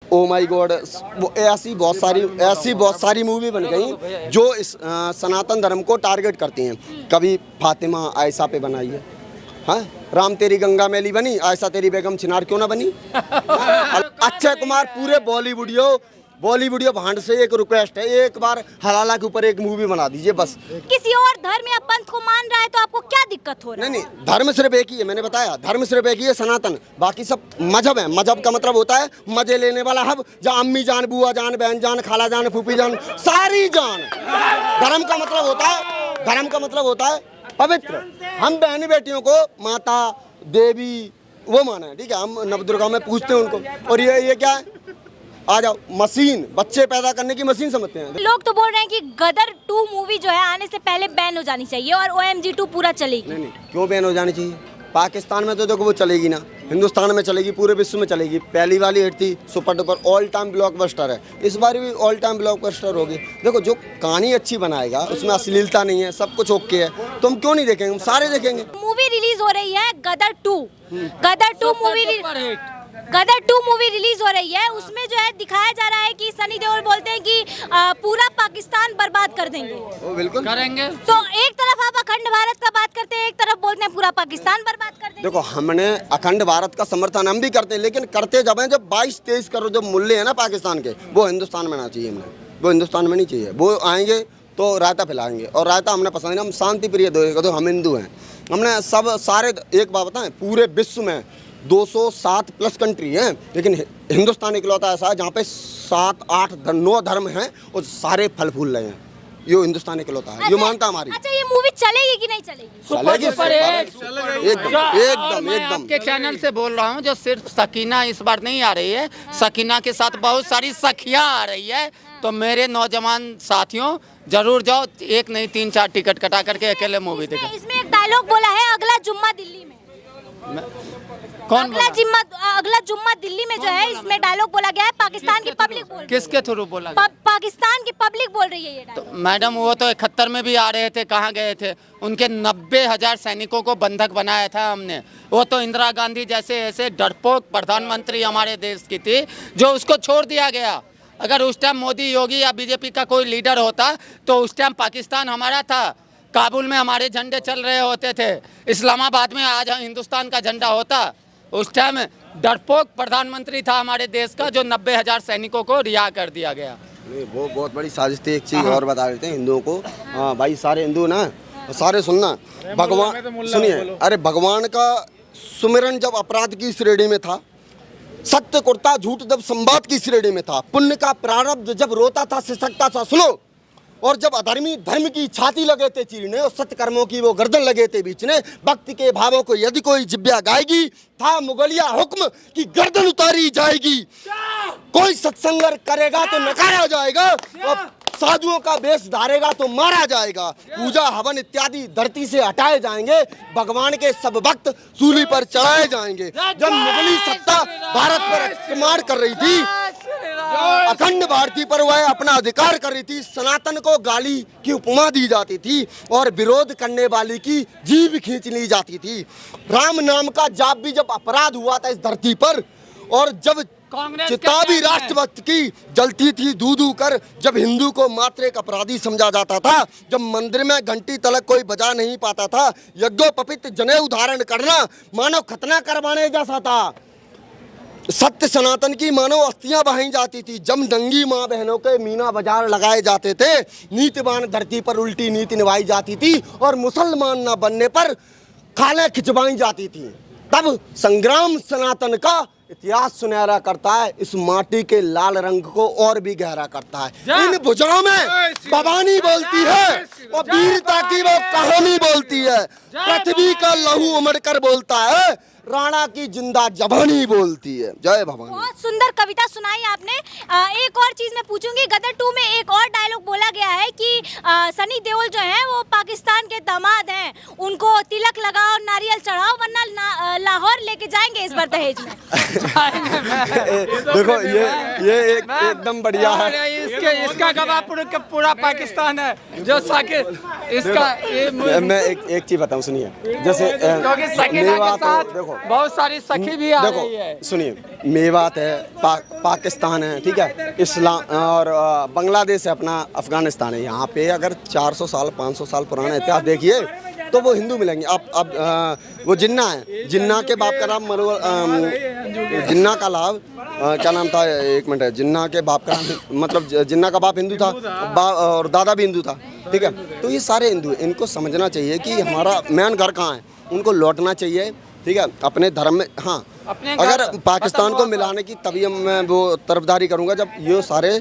Oh my God, ऐसी बहुत सारी मूवी बन गई जो इस सनातन धर्म को टारगेट करती हैं। कभी फातिमा आयशा पे बनाई है, हाँ, राम तेरी गंगा मैली बनी, आयशा तेरी बेगम चिनार क्यों ना बनी। अक्षय कुमार पूरे बॉलीवुडियो भांड से एक रिक्वेस्ट है, एक बार हलाला के ऊपर एक मूवी बना दीजिए बस। किसी और धर्म या पंथ को मान रहा है तो आपको क्या दिक्कत हो रहा है? नहीं, धर्म सिर्फ एक ही है, मैंने बताया, धर्म सिर्फ एक ही है, सनातन। बाकी सब मजहब है। मजहब का मतलब होता है मजे लेने वाला हब, जहाँ अम्मी जान, बुआ जान, बहन जान, खाला जान, फूफी जान, सारी जान। धर्म का मतलब होता है पवित्र। हम बहनी बेटियों को माता देवी वो माना है, ठीक है, हम नवदुर्गा में पूछते हैं उनको। और ये क्या है, आ जाओ मशीन, बच्चे पैदा करने की मशीन समझते हैं। लोग तो बोल रहे हैं कि गदर 2 मूवी जो है आने से पहले बैन हो जानी चाहिए और OMG 2 पूरा चलेगी। नहीं, क्यों बैन हो जानी चाहिए? पाकिस्तान में तो देखो वो चलेगी ना, हिंदुस्तान में चलेगी, पूरे विश्व में चलेगी। पहली वाली हिट थी, super duper all time blockbuster है, इस बार भी ऑल टाइम ब्लॉकबस्टर होगी। देखो जो कहानी अच्छी बनाएगा, उसमें अश्लीलता नहीं है, सब कुछ ओके है, तो हम क्यों नहीं देखेंगे, हम सारे देखेंगे। मूवी रिलीज हो रही है गदर 2 मूवी रिलीज हो रही है। उसमें जो है दिखाया जा रहा है कि सनी देओल बोलते हैं कि पूरा पाकिस्तान बर्बाद कर देंगे। वो बिल्कुल करेंगे। तो एक तरफ आप अखंड भारत का बात करते हैं, एक तरफ बोलते हैं पूरा पाकिस्तान बर्बाद कर देंगे। देखो हमने अखंड भारत का समर्थन हम भी करते हैं, लेकिन करते जब हैं जब 22-23 करोड़ जो मूल्य है ना पाकिस्तान के, वो हिंदुस्तान में ना चाहिए हमें, वो हिंदुस्तान में नहीं चाहिए। वो आएंगे तो रायता फैलाएंगे, और रायता हमने पसंद नहीं, हम शांति प्रिय तो हम हिंदू हैं। हमने सब सारे, एक बात बताएं, पूरे विश्व में 207 प्लस कंट्री हैं, लेकिन हिंदुस्तान इकलौता ऐसा है जहाँ पे 7, 8, 9 धर्म हैं और सारे फल फूल रहे हैं। ये हिंदुस्तान इकलौता है, ये मानता हमारी। अच्छा, ये मूवी चलेगी कि नहीं चलेगी? मैं आपके चैनल से बोल रहा हूँ, जो सिर्फ सकीना इस बार नहीं आ रही है, सकीना के साथ बहुत सारी सखियाँ आ रही है। तो मेरे नौजवान साथियों जरूर जाओ, एक नहीं 3-4 टिकट कटा करके अकेले मूवी देखें। इसमें एक डायलॉग बोला है, अगला जुम्मा दिल्ली में। कौन अगला जुम्मा दिल्ली में जो है, इसमें डायलॉग बोला गया है, पाकिस्तान की पब्लिक बोल रही है। किसके थ्रू बोला? पाकिस्तान की पब्लिक बोल रही है ये तो मैडम वो तो 71 में भी आ रहे थे, कहाँ गए थे? उनके 90,000 सैनिकों को बंधक बनाया था हमने। वो तो इंदिरा गांधी जैसे ऐसे डरपोक प्रधानमंत्री हमारे देश की थी, जो उसको छोड़ दिया गया। अगर उस टाइम मोदी, योगी या बीजेपी का कोई लीडर होता तो उस टाइम पाकिस्तान हमारा था, काबुल में हमारे झंडे चल रहे होते थे, इस्लामाबाद में आज हिंदुस्तान का झंडा होता। उस टाइम डरपोक प्रधानमंत्री था हमारे देश का, जो 90,000 सैनिकों को रिहा कर दिया गया। नहीं, वो बहुत बड़ी साजिश थी। एक चीज़ और बता देते हैं हिंदुओं को, हाँ भाई सारे हिंदू ना, सारे सुनना, भगवान सुनिए, अरे भगवान का सुमिरन जब अपराध की श्रेणी में था, सत्य कुर्ता झूठ जब संवाद की श्रेणी में था, पुण्य का प्रारब्ध जब रोता था सिसकता था, सुनो, और जब अधर्मी धर्म की छाती लगे थे चीरने और सत्कर्मों की वो गर्दन लगे थे बीचने, भक्ति के भावों को यदि कोई जिब्या गाएगी, था मुगलिया हुक्म की गर्दन उतारी जाएगी। कोई सत्संग करेगा तो नकारा जाएगा, और साधुओं का वेश धारेगा तो मारा जाएगा। पूजा हवन इत्यादि धरती से हटाए जाएंगे, भगवान के सब भक्त सूली पर चढ़ाए जाएंगे। जब मुगली सत्ता भारत पर आक्रमण कर रही थी, अखंड भारती पर वह अपना अधिकार कर रही थी, सनातन को गाली की उपमा दी जाती थी और विरोध करने वाली की जीभ खींच ली जाती थी। राम नाम का जाप भी जब अपराध हुआ था इस धरती पर, और जब चिताबी राष्ट्रभक्त की जलती थी दूधू कर, जब हिंदू को मात्र एक अपराधी समझा जाता था, जब मंदिर में घंटी तलक कोई बजा नहीं पाता था, यज्ञोपवीत जनेऊ धारण करना मानव खतना करवाने जैसा था। सत्य सनातन की मानव अस्थियां बहाई जाती थी, जब दंगी माँ बहनों के मीना बाजार लगाए जाते थे, नीतिवान धरती पर उल्टी नीति निभाई जाती थी, और मुसलमान न बनने पर खालें खिंचवाई जाती थी। तब संग्राम सनातन का इतिहास सुनहरा करता है, इस माटी के लाल रंग को और भी गहरा करता है। इन भुजाओं में भवानी बोलती है और वीरता की वो कहानी बोलती है। पृथ्वी का लहू उमड़ कर बोलता है, राणा की जिंदा जबानी बोलती है। जय भवानी। बहुत सुंदर कविता सुनाई आपने। एक और चीज मैं पूछूंगी, गदर 2 में एक और डायलॉग बोला गया है कि सनी देओल जो है वो पाकिस्तान के दामाद हैं, उनको तिलक लगाओ, नारियल चढ़ाओ, वरना लाहौर लेके जाएंगे इस बार दहेज में। देखो ये एकदम बढ़िया है। इसका गवाह पूरा पाकिस्तान है जो साकिब इसका ये मैं एक चीज बताऊं, सुनिए। जैसे क्योंकि सकीना के मेवात साथ देखो, बहुत सारी सखी भी आ रही है। देखो सुनिए, मेवात है, पाकिस्तान है, ठीक है, इस्लाम और बांग्लादेश है, अपना अफगानिस्तान है। यहाँ पे अगर 400 साल 500 साल पुराना इतिहास देखिए तो वो हिंदू मिलेंगे। अब वो जिन्ना है, जिन्ना के बाप का नाम जिन्ना का लाभ क्या नाम था, एक मिनट है, जिन्ना के बाप का नाम, मतलब जिन्ना का बाप हिंदू था और दादा भी हिंदू था, ठीक है। तो ये सारे हिंदू हैं, इनको समझना चाहिए कि हमारा मेन घर कहाँ है, उनको लौटना चाहिए, ठीक है, अपने धर्म में। हाँ, अगर पाकिस्तान को मिलाने की तभी मैं वो तरफदारी करूँगा जब ये सारे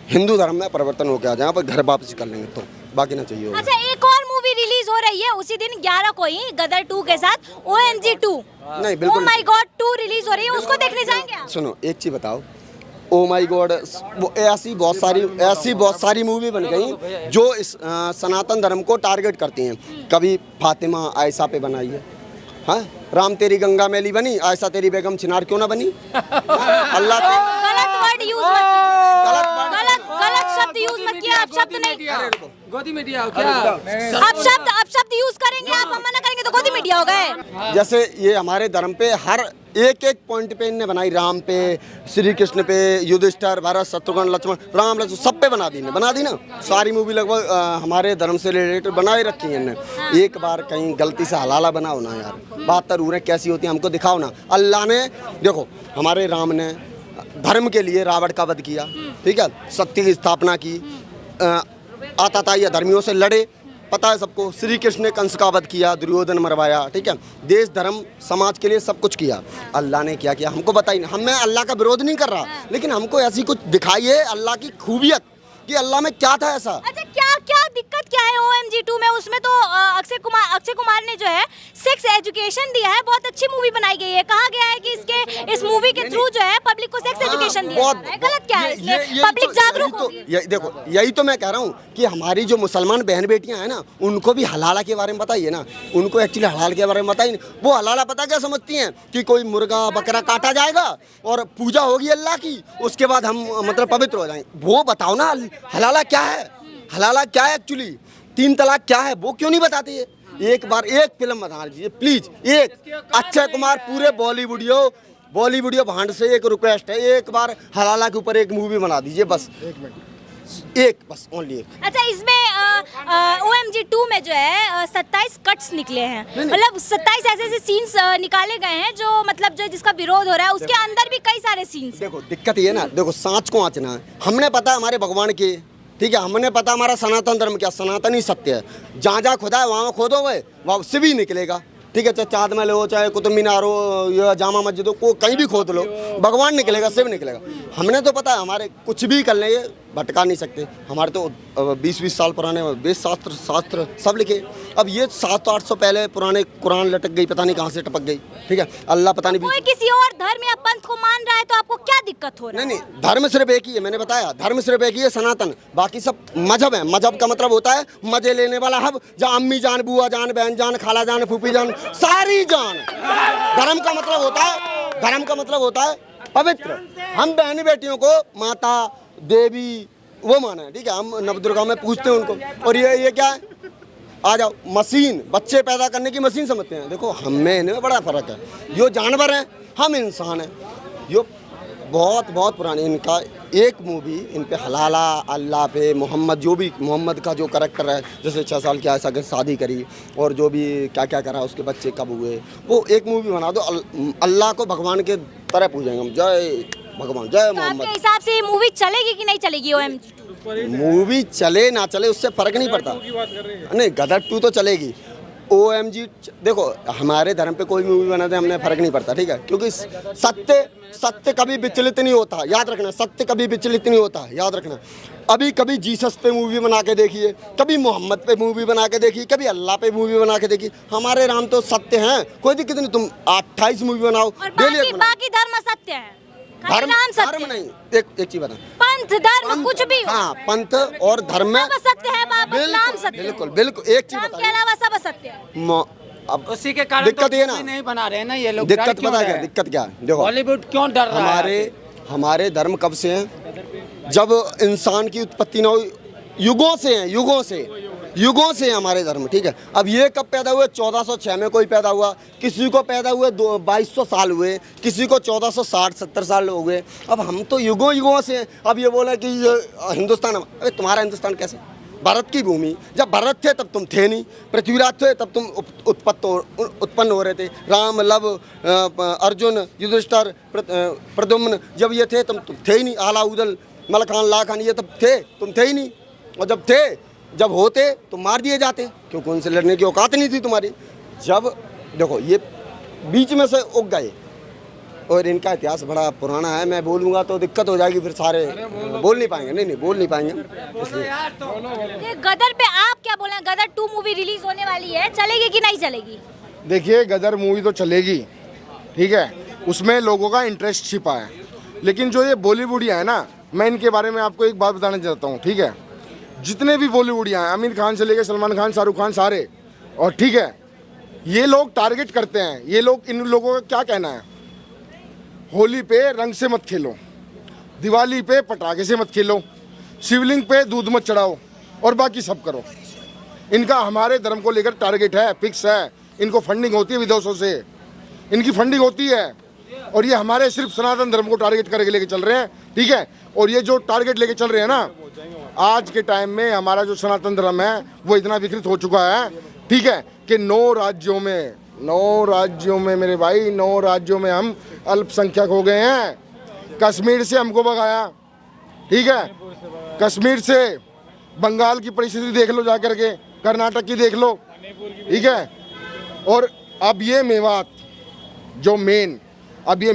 हिंदू धर्म में परिवर्तन होकर आ जाए, पर घर वापसी कर लेंगे तो, बाकी ना चाहिए। अच्छा, एक और मूवी रिलीज हो रही है उसी दिन 11 को ही, गदर 2 के साथ, OMG 2। नहीं, बिल्कुल। Oh my God 2 रिलीज हो रही है, उसको देखने जाएंगे आप? सुनो, एक चीज बताओ, ओ माई गॉड, वो ऐसी बहुत सारी मूवी बन गई जो इस सनातन धर्म को टारगेट करती हैं। कभी फातिमा आयशा पे बनाई है, हाँ, राम तेरी गंगा मैली बनी, आयशा तेरी बेगम चिनार क्यों ना बनी। अल्लाह गलत वर्ड यूज मत, गलत शब्द यूज मत किया, आप शब्द नहीं, गोदी मीडिया हो क्या? आप शब्द यूज करेंगे, आप मना करेंगे तो गोदी मीडिया हो गए। जैसे ये हमारे धर्म पे हर एक पॉइंट पे इनने बनाई, राम पे, श्री कृष्ण पे, युधिष्ठिर, भरत, शत्रुघ्न, लक्ष्मण, राम लक्ष्मण, सब पे बना दी ना। सारी मूवी लगभग हमारे धर्म से रिलेटेड बनाए रखी है इनने। एक बार कहीं गलती से हलाला बनाओ ना यार, 72 उरें कैसी होती हैं हमको दिखाओ ना। अल्लाह ने देखो, हमारे राम ने धर्म के लिए रावण का वध किया, ठीक है, सत्य की स्थापना की, आताताई धर्मियों से लड़े, पता है सबको। श्री कृष्ण ने कंस का वध किया, दुर्योधन मरवाया, ठीक है, देश धर्म समाज के लिए सब कुछ किया। अल्लाह ने क्या किया हमको बताइए। मैं अल्लाह का विरोध नहीं कर रहा, लेकिन हमको ऐसी कुछ दिखाइए अल्लाह की खूबियत कि अल्लाह में क्या था ऐसा। अच्छा, क्या दिक्कत क्या है OMG 2 में? उसमें तो अक्षय कुमार ने जो है सेक्स एजुकेशन दिया है, बहुत अच्छी मूवी बनाई गई है। कहा गया है कि इस मूवी के थ्रू जो है पब्लिक को सेक्स एजुकेशन दिया जा रहा है। गलत क्या है इसमें? पब्लिक जागरूक होगी। देखो, यही तो मैं कह रहा हूँ कि हमारी जो मुसलमान बहन बेटियां हैं ना, उनको भी हलाला के बारे में बताइए ना, उनको एक्चुअली हलाल के बारे में बताइए। वो हलाला पता क्या समझती हैं कि कोई मुर्गा बकरा काटा जाएगा और पूजा होगी अल्लाह की, उसके बाद हम मतलब पवित्र हो जाएंगे। वो बताओ ना हलाला क्या है, हलाला क्या है एक्चुअली, 3 तलाक क्या है, वो क्यों नहीं बताते ये? एक बार एक फिल्म बना लीजिए प्लीज, एक अक्षय कुमार पूरे बॉलीवुडियो भांड से एक रिक्वेस्ट है, एक बार हलाला के ऊपर एक मूवी बना दीजिए बस, बस ओनली एक। अच्छा, इसमें OMG 2 में जो है 27 कट्स निकले हैं, मतलब 27 ऐसे सीन्स निकाले गए हैं जो मतलब जो जिसका विरोध हो रहा है, उसके अंदर भी कई सारे सीन्स। देखो दिक्कत ये ना, देखो सांच को आँचना है, हमने पता है हमारे भगवान के, ठीक है, हमने पता हमारा सनातन धर्म क्या, सनातनी सत्य है। जहाँ खुदा है वहाँ खोदोगे वहाँ से भी निकलेगा, ठीक है, चाहे चाँद महल हो, चाहे कुतुब मीनार हो या जामा मस्जिद हो, को कहीं भी खोद लो भगवान निकलेगा, शिव निकलेगा। हमने तो पता है हमारे कुछ भी कर लेंगे, भटका नहीं सकते। हमारे तो 20-20 साल पुराने वेद शास्त्र सब लिखे। अब ये 700-800 पहले पुराने कुरान लटक गई, पता नहीं कहाँ से टपक गई, ठीक है, अल्लाह पता नहीं। कोई किसी और धर्म या पंथ को मान रहा है तो आपको क्या दिक्कत हो रहा है? नहीं, धर्म सिर्फ एक ही है, मैंने बताया, धर्म सिर्फ एक ही है, सनातन। बाकी सब मजहब है। मजहब का मतलब होता है मजे लेने वाला हब, जहाँ अम्मी जान, बुआ जान, बहन जान, खाला जान, फूफी जान, सारी जान। धर्म का मतलब होता है पवित्र। हम बहनी बेटियों को माता देवी वो माना है, ठीक है, हम नवदुर्गा में पूछते हैं उनको। और ये क्या है, आ जाओ मशीन, बच्चे पैदा करने की मशीन समझते हैं। देखो हम में इनमें बड़ा फर्क है, यो जानवर हैं, हम इंसान हैं। यो बहुत पुरानी इनका एक मूवी इन पे हलाला, अल्लाह पे, मोहम्मद, जो भी मोहम्मद का जो करैक्टर है, जैसे 6 साल की आयशा के शादी करी और जो भी क्या क्या करा, उसके बच्चे कब हुए, वो एक मूवी बना दो। अल्लाह को भगवान के तरह पूजेंगे हम, जय भगवान, जय मोहम्मद। आपके हिसाब से ये मूवी चलेगी कि नहीं चलेगी OMG 2? मूवी चले ना चले उससे फर्क नहीं पड़ता। नहीं, गदर 2 तो चलेगी। OMG देखो, हमारे धर्म पे कोई मूवी बनाते हमने फर्क नहीं पड़ता, ठीक है, क्योंकि सत्य कभी विचलित नहीं होता, याद रखना, सत्य कभी विचलित नहीं होता, याद रखना। अभी कभी जीसस पे मूवी बना के देखिए, कभी मोहम्मद पे मूवी बना के देखिए, कभी अल्लाह पे मूवी बना के देखिए। हमारे राम तो सत्य हैं, कोई दिक्कत नहीं, तुम 28 मूवी बनाओ, बाकी धर्म सत्य है, धर्म नहीं। एक चीज बता, पंथ धर्म कुछ भी, हाँ, पंथ और धर्म में सब सत्य है, नाम सत्य, बिल्कुल एक चीज बता, के अलावा सब असत्य है। अब उसी के कारण दिक्कत ये ना, नहीं बना रहे हैं ना ये लोग। दिक्कत पता क्या, दिक्कत क्या है, देखो बॉलीवुड क्यों डर रहा है? हमारे धर्म कब से हैं? जब इंसान की उत्पत्ति न हुई, युगों से हैं, युगों से हैं हमारे धर्म, ठीक है। अब ये कब पैदा हुए? 1406 में कोई पैदा हुआ, किसी को पैदा हुए 2200 साल हुए, किसी को 1460-70 साल हो गए। अब हम तो युगों से हैं। अब ये बोला कि ये हिंदुस्तान, अरे तुम्हारा हिंदुस्तान कैसे? भारत की भूमि, जब भारत थे तब तुम थे नहीं, पृथ्वीराज थे तब तुम उत्पन्न हो रहे थे। राम, लव, अर्जुन, युधिष्ठिर, प्रद्युम्न, जब ये थे तुम थे ही नहीं। आला, उदल, मलखान, लाखान, ये तब थे, तुम थे ही नहीं। और जब होते तो मार दिए जाते, क्योंकि उनसे लड़ने की औकात नहीं थी तुम्हारी। जब देखो ये बीच में से उग गए, और इनका इतिहास बड़ा पुराना है, मैं बोलूँगा तो दिक्कत हो जाएगी, फिर सारे बोल नहीं पाएंगे। नहीं बोल नहीं पाएंगे। ये गदर पे आप क्या बोले? गदर 2 मूवी रिलीज होने वाली है, चलेगी कि नहीं चलेगी? देखिए, गदर मूवी तो चलेगी, ठीक है, उसमें लोगों का इंटरेस्ट छिपा है। लेकिन जो ये बॉलीवुडिया है ना, मैं इनके बारे में आपको एक बात बताना चाहता हूँ, ठीक है। जितने भी बॉलीवुडिया हैं, आमिर खान से लेकर सलमान खान, शाहरुख खान, सारे, और ठीक है, ये लोग टारगेट करते हैं। ये लोग, इन लोगों का क्या कहना है, होली पे रंग से मत खेलो, दिवाली पे पटाखे से मत खेलो, शिवलिंग पे दूध मत चढ़ाओ, और बाकी सब करो। इनका हमारे धर्म को लेकर टारगेट है, फिक्स है। इनको फंडिंग होती है विदेशों से, इनकी फंडिंग होती है, और ये हमारे सिर्फ सनातन धर्म को टारगेट करके लेके चल रहे हैं, ठीक है। और ये जो टारगेट लेके चल रहे हैं ना, आज के टाइम में हमारा जो सनातन धर्म है वो इतना विकृत हो चुका है, ठीक है, कि 9 राज्यों में मेरे भाई, 9 राज्यों में हम अल्पसंख्यक हो गए हैं। कश्मीर से हमको भगाया, ठीक है, कश्मीर से, बंगाल की परिस्थिति देख लो जाकर के, कर्नाटक की देख लो, ठीक है। और अब ये मेवात, जो मेन, अब ये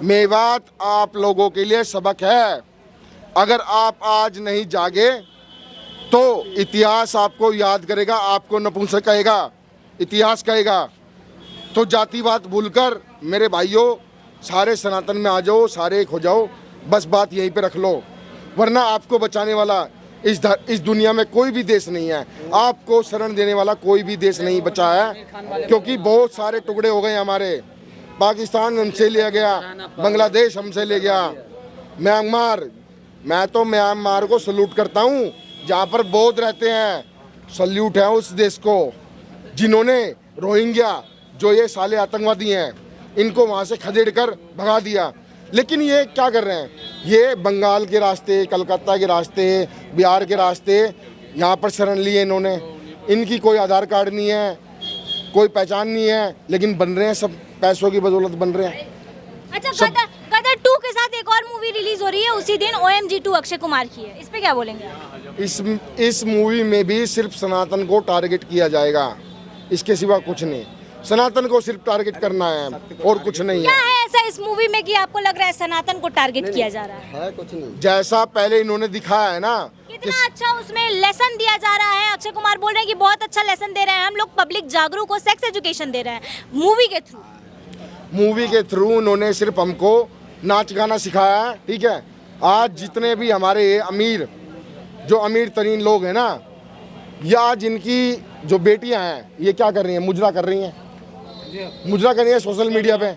मेवात आप लोगों के लिए सबक है। अगर आप आज नहीं जागे तो इतिहास आपको याद करेगा, आपको नपुंसक कहेगा, इतिहास कहेगा। तो जातिवाद भूलकर मेरे भाइयों, सारे सनातन में आ जाओ, सारे एक हो जाओ, बस बात यहीं पे रख लो। वरना आपको बचाने वाला इस दुनिया में कोई भी देश नहीं है, आपको शरण देने वाला कोई भी देश नहीं बचा है, क्योंकि बहुत सारे टुकड़े हो गए हमारे। पाकिस्तान हमसे लिया गया, बांग्लादेश हमसे ले गया, म्यांमार, मैं तो म्यांमार को सल्यूट करता हूँ, जहाँ पर बौद्ध रहते हैं, सल्यूट है उस देश को, जिन्होंने रोहिंग्या, जो ये साले आतंकवादी हैं, इनको वहाँ से खदेड़ कर भगा दिया। लेकिन ये क्या कर रहे हैं, ये बंगाल के रास्ते, कलकत्ता के रास्ते, बिहार के रास्ते यहाँ पर शरण लिए इन्होंने। इनकी कोई आधार कार्ड नहीं है, कोई पहचान नहीं है, लेकिन बन रहे हैं, सब पैसों की बदौलत बन रहे हैं। अच्छा, गदर 2 के साथ एक और मूवी रिलीज हो रही है उसी दिन, OMG 2 अक्षय कुमार की है, इस पे क्या बोलेंगे आप? इस मूवी में भी सिर्फ सनातन को टारगेट किया जाएगा, इसके सिवा कुछ नहीं। सनातन को सिर्फ टारगेट करना है और कुछ नहीं क्या है। है ऐसा इस मूवी में कि आपको लग रहा है सनातन को टारगेट किया जा रहा है? कुछ नहीं, जैसा पहले इन्होंने दिखाया है ना, कितना अच्छा उसमें लेसन दिया जा रहा है। अक्षय कुमार बोल रहे हैं कि बहुत अच्छा लेसन दे रहे हैं, हम लोग पब्लिक जागरूक हो, सेक्स एजुकेशन दे रहे हैं मूवी के थ्रू उन्होंने सिर्फ हमको नाच गाना सिखाया है, ठीक है। आज जितने भी हमारे जो अमीर तरीन लोग हैं ना, या जिनकी जो बेटियां हैं, ये क्या कर रही हैं, मुजरा कर रही हैं सोशल मीडिया पे,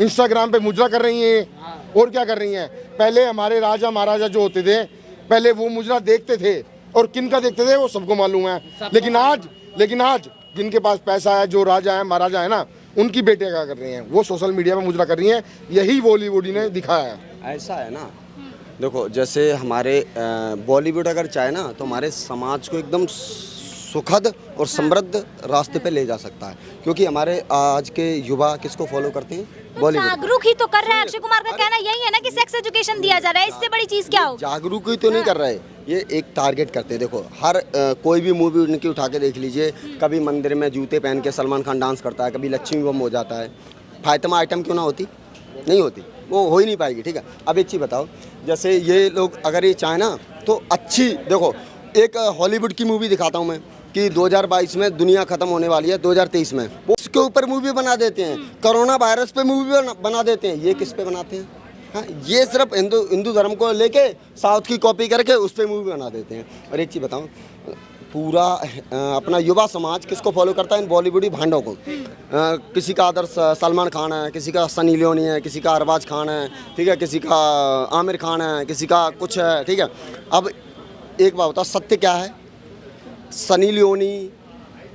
इंस्टाग्राम पे मुजरा कर रही हैं। और क्या कर रही हैं, पहले हमारे राजा महाराजा जो होते थे, पहले वो मुजरा देखते थे, और किन का देखते थे वो सबको मालूम है। लेकिन आज जिनके पास पैसा है, जो राजा है महाराजा है ना, उनकी बेटियां क्या कर रही हैं, वो सोशल मीडिया पे मुजरा कर रही हैं। यही बॉलीवुड ने दिखाया है। ऐसा है ना, देखो जैसे हमारे बॉलीवुड अगर चाहे ना, तो हमारे समाज को एकदम सुखद और समृद्ध रास्ते पे ले जा सकता है, क्योंकि हमारे आज के युवा किसको फॉलो करते हैं, बॉलीवुड। जागरूक ही तो कर रहा है अक्षय कुमार का कहना यही है ना कि सेक्स एजुकेशन दिया जा रहा है, इससे बड़ी चीज क्या होगी? जागरूक ही तो नहीं कर रहे, ये एक टारगेट करते हैं। देखो हर कोई भी मूवी उनकी उठा के देख लीजिए, कभी मंदिर में जूते पहन के सलमान खान डांस करता है, कभी लक्ष्मी बम हो जाता है। फातिमा आइटम क्यों ना होती, नहीं होती, वो हो ही नहीं पाएगी, ठीक है। अब एक चीज़ बताओ, जैसे ये लोग अगर ये चाहे ना तो अच्छी, देखो एक हॉलीवुड की मूवी दिखाता हूँ मैं कि 2022 में दुनिया ख़त्म होने वाली है, 2023 में, वो उसके ऊपर मूवी बना देते हैं, कोरोना वायरस पे मूवी बना देते हैं। ये किस पे बनाते हैं? हाँ, ये सिर्फ हिंदू धर्म को लेके साउथ की कॉपी करके उस पर मूवी बना देते हैं। और एक चीज़ बताऊँ, पूरा अपना युवा समाज किसको फॉलो करता है? इन बॉलीवुडी भांडों को। किसी का आदर्श सलमान खान है, किसी का सनी लियोनी है, किसी का अरबाज खान है, ठीक है, किसी का आमिर खान है, किसी का कुछ है, ठीक है। अब एक बात बताओ, सत्य क्या है? सनी लियोनी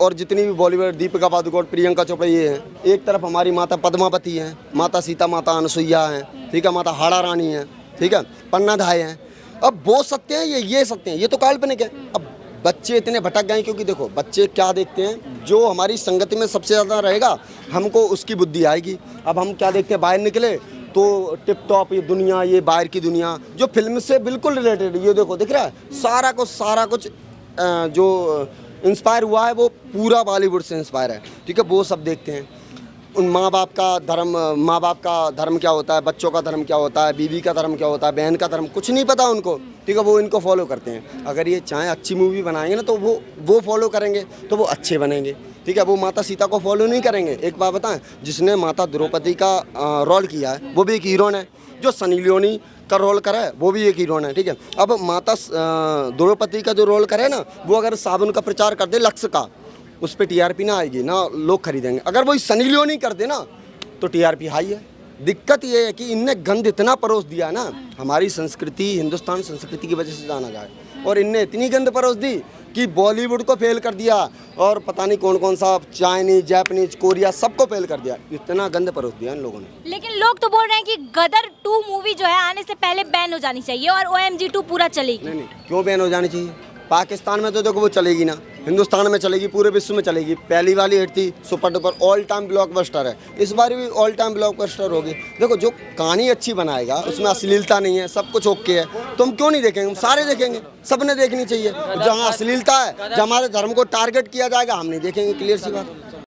और जितनी भी बॉलीवुड, दीपिका पादुकोण, प्रियंका चोपड़ा, ये हैं। एक तरफ हमारी माता पद्मावती हैं, माता सीता, माता अनसुईया हैं, ठीक है, माता हाड़ा रानी है, ठीक है, पन्नाधाय हैं। अब वो सत्य हैं, ये सत्य हैं, ये तो काल्पनिक है। अब बच्चे इतने भटक गए क्योंकि देखो बच्चे क्या देखते हैं, जो हमारी संगति में सबसे ज़्यादा रहेगा हमको उसकी बुद्धि आएगी। अब हम क्या देखते हैं, बाहर निकले तो टिप टॉप ये दुनिया, ये बाहर की दुनिया जो फिल्म से बिल्कुल रिलेटेड, ये देखो दिख रहा है सारा कुछ जो इंस्पायर हुआ है वो पूरा बॉलीवुड से इंस्पायर है, ठीक है, वो सब देखते हैं। उन माँ बाप का धर्म क्या होता है, बच्चों का धर्म क्या होता है, बीवी का धर्म क्या होता है, बहन का धर्म कुछ नहीं पता उनको, ठीक है, वो इनको फॉलो करते हैं। अगर ये चाहे अच्छी मूवी बनाएंगे ना तो वो फॉलो करेंगे तो वो अच्छे बनेंगे, ठीक है। वो माता सीता को फॉलो नहीं करेंगे। एक बात बताएं, जिसने माता द्रौपदी का रोल किया है वो भी एक हीरोइन है, जो सनी लियोनी का रोल करा है वो भी एक हीरोइन है, ठीक है। अब माता द्रौपदी का जो रोल करे ना, वो अगर साबुन का प्रचार कर दे लक्ष्य का, उस पर टीआरपी ना आएगी ना, लोग खरीदेंगे। अगर वो सनी लियोनी कर दे ना तो टीआरपी हाई है। दिक्कत ये है कि इनने गंद इतना परोस दिया ना, हमारी संस्कृति, हिंदुस्तान संस्कृति की वजह से जाना जाए, और इनने इतनी गंद परोस दी कि बॉलीवुड को फेल कर दिया, और पता नहीं कौन सा चाइनीज, जापानीज, कोरिया सबको फेल कर दिया। इतना गंद परोस दिया इन लोगों ने। लेकिन लोग तो बोल रहे हैं कि गदर 2 मूवी जो है आने से पहले बैन हो जानी चाहिए और OMG 2 पूरा चलेगी। नहीं, क्यों बैन हो जानी चाहिए? पाकिस्तान में तो देखो वो चलेगी ना, हिंदुस्तान में चलेगी, पूरे विश्व में चलेगी। पहली वाली हिट थी, super duper all time blockbuster है, इस बार भी ऑल टाइम ब्लॉकबस्टर होगी। देखो जो कहानी अच्छी बनाएगा, उसमें अश्लीलता नहीं है, सब कुछ ओके है, तो हम क्यों नहीं देखेंगे? हम सारे देखेंगे, सबने देखनी चाहिए। जहाँ अश्लीलता है, जहाँ हमारे धर्म को टारगेट किया जाएगा, हम नहीं देखेंगे, क्लियर सी बात।